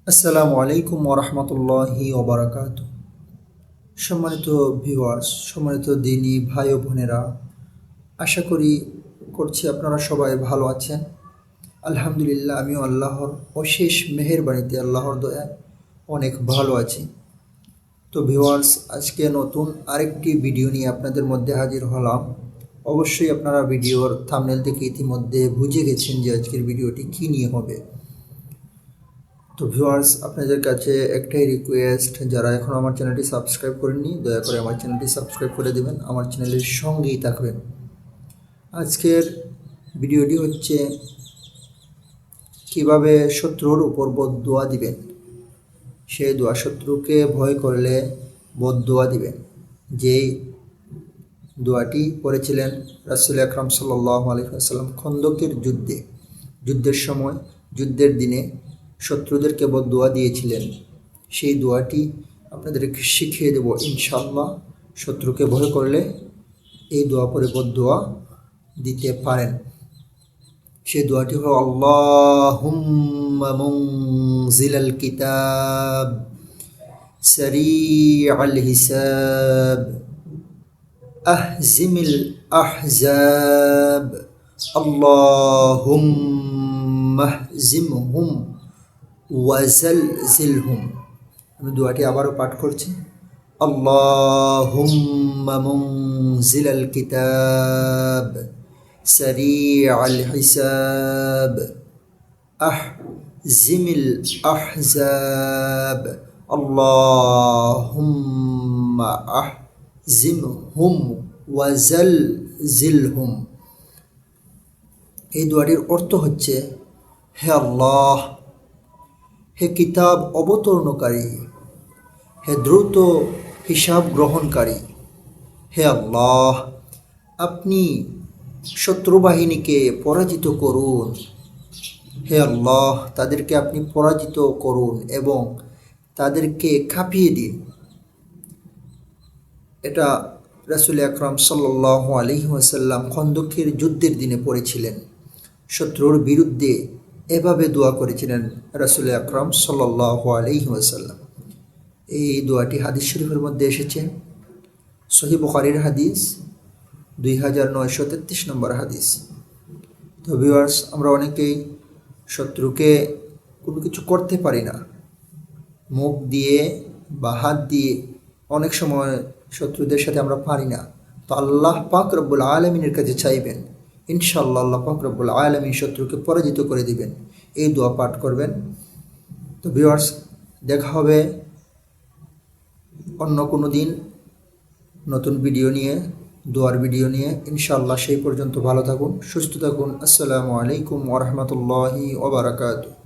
আসসালামু আলাইকুম ওরহমতুল্লাহি ওবরাকাতুহ। সম্মানিত ভিউয়ার্স, সম্মানিত দিনী ভাই ও বোনেরা, আশা করছি আপনারা সবাই ভালো আছেন। আলহামদুলিল্লাহ, আমিও আল্লাহর অশেষ মেহেরবানিতে, আল্লাহর দয়ায় অনেক ভালো আছি। তো ভিউয়ার্স, আজকে নতুন আরেকটি ভিডিও নিয়ে আপনাদের মধ্যে হাজির হলাম। অবশ্যই আপনারা ভিডিওর থাম্বনেল থেকে ইতিমধ্যে বুঝে গেছেন যে আজকের ভিডিওটি কী নিয়ে হবে। তো ভিউয়ার্স, আপনাদের কাছে একটাই রিকোয়েস্ট, যারা এখন আমার চ্যানেলটি সাবস্ক্রাইব করেননি, দয়া করে আমার চ্যানেলটি সাবস্ক্রাইব করে দেবেন, আমার চ্যানেলের সঙ্গেই থাকবেন। আজকের ভিডিওটি হচ্ছে কিভাবে শত্রুর উপর বদদুয়া দিবেন। সেই দোয়া, শত্রুকে ভয় করলে বদদুয়া দিবেন, যেই দোয়াটি করেছিলেন রাসূল আকরাম সাল্লাল্লাহু আলাইহি ওয়াসাল্লাম খন্দকের যুদ্ধের সময়, যুদ্ধের দিনে শত্রুদেরকে বদদুয়া দিয়েছিলেন। সেই দোয়াটি আপনাদেরকে শিখিয়ে দেব ইনশাআল্লাহ। শত্রুকে ভয় করলে এই দোয়া পরে বদদুয়া দিতে পারেন। সেই দোয়াটি হলো আল্লাহুম্মা মুনজিলাল কিতাব সারিআল হিসাব আহজিমিল আহজাব আল্লাহুম্মা আহজিমহুম ওয়াজালজিলহুম। আমি দোয়াটি আবারও পাঠ করছি। আল্লাহুম্মা মুনজিলাল কিতাব সারিআল হিসাব আহজিমিল আহজাব আল্লাহুম্মা আহজিমহুম ওয়াজালজিলহুম। এই দোয়াটির অর্থ হচ্ছে, হে আল্লাহ, হে কিতাব অবতরণকারী, হে দ্রুত হিসাব গ্রহণকারী, হে আল্লাহ, আপনি শত্রুবাহিনীকে পরাজিত করুন। হে আল্লাহ, তাদেরকে আপনি পরাজিত করুন এবং তাদেরকে কাঁপিয়ে দিন। এটা রাসূল আকরাম সাল্লাল্লাহু আলাইহি ওয়াসাল্লাম খন্দকের যুদ্ধের দিনে পড়েছিলেন। শত্রুর বিরুদ্ধে এভাবে দোয়া করেছিলেন রাসূল আকরাম সাল্লাল্লাহু আলাইহি ওয়াসাল্লাম। এই দোয়াটি হাদিস শরীফের মধ্যে এসেছে। সহিহ বুখারীর হাদিস 2933 নম্বর হাদিস। তো ভিউয়ার্স, আমরা অনেকেই শত্রুকে কোনো কিছু করতে পারি না। মুখ দিয়ে বা হাত দিয়ে অনেক সময় শত্রুদের সাথে আমরা পারি না। তো আল্লাহ পাক রব্বুল আলামিনের কাছে চাইবেন, ইনশাআল্লাহ আল্লাহ পাক রব্বুল আলামিন শত্রুকে পরাজিত করে দিবেন। এই দোয়া পাঠ করবেন। তো ভিউয়ার্স, দেখা হবে অন্য কোনো দিন নতুন ভিডিও নিয়ে, দোয়ার ভিডিও নিয়ে ইনশাআল্লাহ। সেই পর্যন্ত ভালো থাকুন, সুস্থ থাকুন। আসসালামু আলাইকুম ওয়া রাহমাতুল্লাহি ওয়া বারাকাতুহু।